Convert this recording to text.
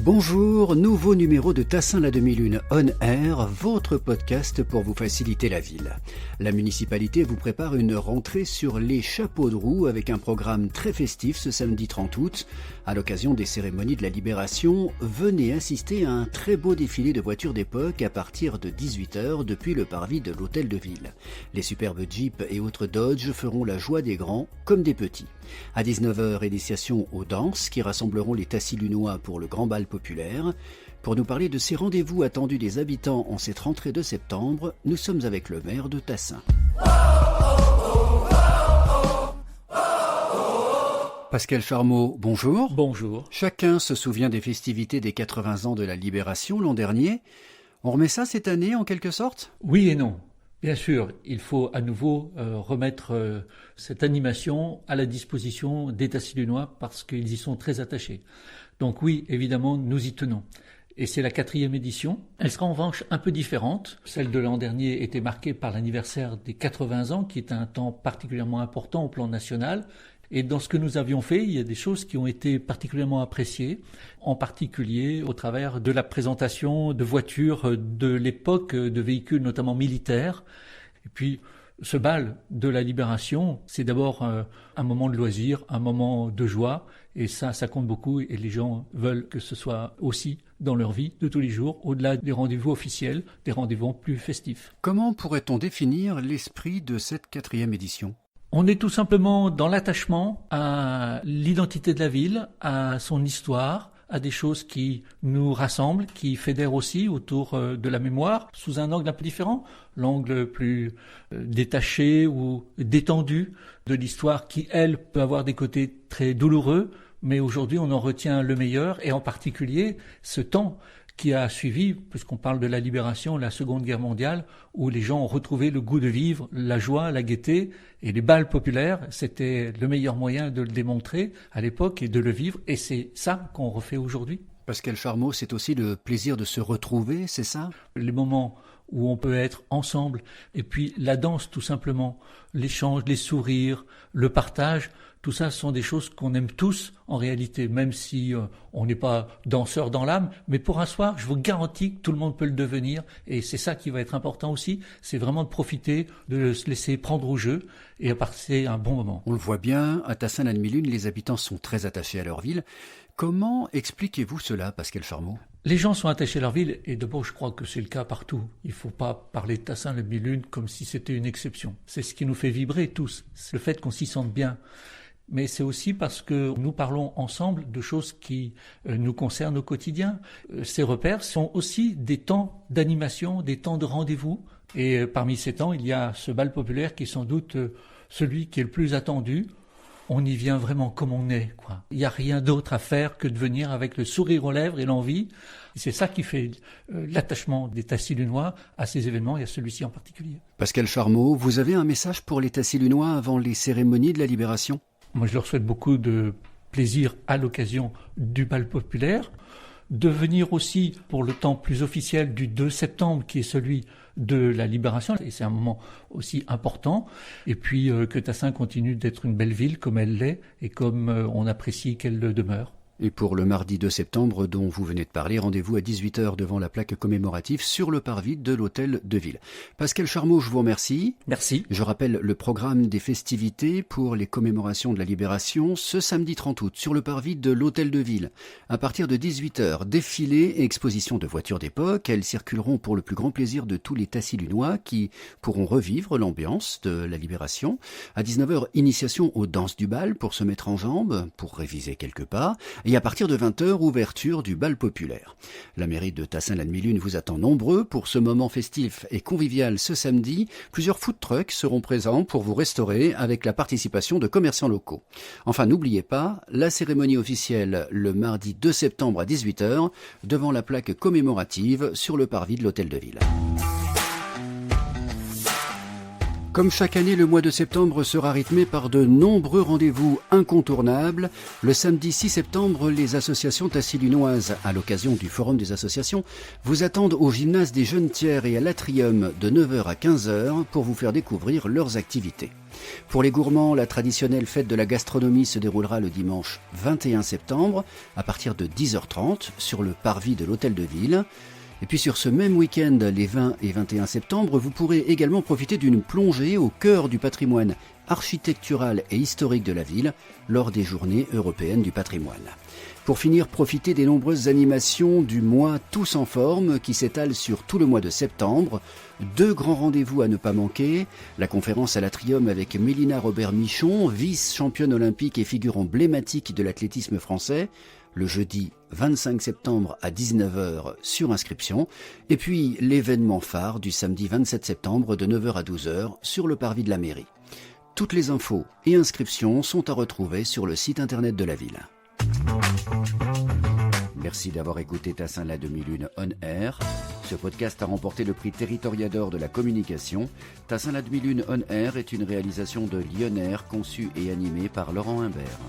Bonjour, nouveau numéro de Tassin la demi-lune On Air, votre podcast pour vous faciliter la ville. La municipalité vous prépare une rentrée sur les chapeaux de roue avec un programme très festif ce samedi 30 août. À l'occasion des cérémonies de la Libération, venez assister à un très beau défilé de voitures d'époque à partir de 18h depuis le parvis de l'Hôtel de Ville. Les superbes Jeeps et autres Dodge feront la joie des grands comme des petits. À 19h, initiation aux danses qui rassembleront les Tassis-Lunois pour le grand bal populaire. Pour nous parler de ces rendez-vous attendus des habitants en cette rentrée de septembre, nous sommes avec le maire de Tassin. Pascal Charmeau, bonjour. Bonjour. Chacun se souvient des festivités des 80 ans de la Libération l'an dernier. On remet ça cette année en quelque sorte ? Oui et non. Bien sûr, il faut à nouveau remettre cette animation à la disposition des Tassis-Lunois parce qu'ils y sont très attachés. Donc oui, évidemment, nous y tenons. Et c'est la 4e édition. Elle sera en revanche un peu différente. Celle de l'an dernier était marquée par l'anniversaire des 80 ans, qui est un temps particulièrement important au plan national. Et dans ce que nous avions fait, il y a des choses qui ont été particulièrement appréciées, en particulier au travers de la présentation de voitures de l'époque, de véhicules notamment militaires. Et puis, ce bal de la Libération, c'est d'abord un moment de loisir, un moment de joie, et ça compte beaucoup, et les gens veulent que ce soit aussi dans leur vie de tous les jours, au-delà des rendez-vous officiels, des rendez-vous plus festifs. Comment pourrait-on définir l'esprit de cette 4e édition ? On est tout simplement dans l'attachement à l'identité de la ville, à son histoire, à des choses qui nous rassemblent, qui fédèrent aussi autour de la mémoire, sous un angle un peu différent, l'angle plus détaché ou détendu de l'histoire qui, elle, peut avoir des côtés très douloureux, mais aujourd'hui on en retient le meilleur, et en particulier ce temps qui a suivi, puisqu'on parle de la Libération, la Seconde Guerre mondiale, où les gens ont retrouvé le goût de vivre, la joie, la gaieté, et les bals populaires, c'était le meilleur moyen de le démontrer à l'époque et de le vivre, et c'est ça qu'on refait aujourd'hui. Pascal Charmeau, c'est aussi le plaisir de se retrouver, c'est ça ? Les moments où on peut être ensemble, et puis la danse tout simplement, l'échange, les sourires, le partage, tout ça sont des choses qu'on aime tous en réalité, même si on n'est pas danseur dans l'âme, mais pour un soir, je vous garantis que tout le monde peut le devenir, et c'est ça qui va être important aussi, c'est vraiment de profiter, de se laisser prendre au jeu et à passer un bon moment. On le voit bien, à Tassin la demi-lune, les habitants sont très attachés à leur ville. Comment expliquez-vous cela, Pascal Charmeau ? Les gens sont attachés à leur ville, et d'abord je crois que c'est le cas partout. Il ne faut pas parler de Tassin la demi-lune comme si c'était une exception. C'est ce qui nous fait vibrer tous, c'est le fait qu'on s'y sente bien. Mais c'est aussi parce que nous parlons ensemble de choses qui nous concernent au quotidien. Ces repères sont aussi des temps d'animation, des temps de rendez-vous. Et parmi ces temps, il y a ce bal populaire qui est sans doute celui qui est le plus attendu. On y vient vraiment comme on est, quoi. Il n'y a rien d'autre à faire que de venir avec le sourire aux lèvres et l'envie. Et c'est ça qui fait l'attachement des Tassis-Lunois à ces événements et à celui-ci en particulier. Pascal Charmeau, vous avez un message pour les Tassis-Lunois avant les cérémonies de la Libération ? Moi, je leur souhaite beaucoup de plaisir à l'occasion du bal populaire, de venir aussi pour le temps plus officiel du 2 septembre, qui est celui de la Libération, et c'est un moment aussi important, et puis que Tassin continue d'être une belle ville comme elle l'est, et comme on apprécie qu'elle le demeure. Et pour le mardi 2 septembre dont vous venez de parler, rendez-vous à 18h devant la plaque commémorative sur le parvis de l'Hôtel de Ville. Pascal Charmeau, je vous remercie. Merci. Je rappelle le programme des festivités pour les commémorations de la Libération ce samedi 30 août sur le parvis de l'Hôtel de Ville. À partir de 18h, défilé et exposition de voitures d'époque. Elles circuleront pour le plus grand plaisir de tous les Tassis-Lunois qui pourront revivre l'ambiance de la Libération. À 19h, initiation aux danses du bal pour se mettre en jambes, pour réviser quelques pas. Et à partir de 20h, ouverture du bal populaire. La mairie de Tassin la demi-lune vous attend nombreux pour ce moment festif et convivial ce samedi. Plusieurs food trucks seront présents pour vous restaurer avec la participation de commerçants locaux. Enfin, n'oubliez pas, la cérémonie officielle le mardi 2 septembre à 18h devant la plaque commémorative sur le parvis de l'Hôtel de Ville. Comme chaque année, le mois de septembre sera rythmé par de nombreux rendez-vous incontournables. Le samedi 6 septembre, les associations tassillunoises, à l'occasion du Forum des associations, vous attendent au gymnase des Jeunes Thiers et à l'Atrium de 9h à 15h pour vous faire découvrir leurs activités. Pour les gourmands, la traditionnelle fête de la gastronomie se déroulera le dimanche 21 septembre à partir de 10h30 sur le parvis de l'Hôtel de Ville. Et puis sur ce même week-end, les 20 et 21 septembre, vous pourrez également profiter d'une plongée au cœur du patrimoine architectural et historique de la ville lors des Journées européennes du patrimoine. Pour finir, profitez des nombreuses animations du mois Tous en forme qui s'étalent sur tout le mois de septembre. 2 grands rendez-vous à ne pas manquer. La conférence à l'Atrium avec Mélina Robert-Michon, vice-championne olympique et figure emblématique de l'athlétisme français, le jeudi 25 septembre à 19h sur inscription, et puis l'événement phare du samedi 27 septembre de 9h à 12h sur le parvis de la mairie. Toutes les infos et inscriptions sont à retrouver sur le site internet de la ville. Merci d'avoir écouté Tassin la demi-lune on air. Ce podcast a remporté le prix Territoriador de la communication. Tassin la demi-lune on air est une réalisation de Lyon Air conçue et animée par Laurent Imbert.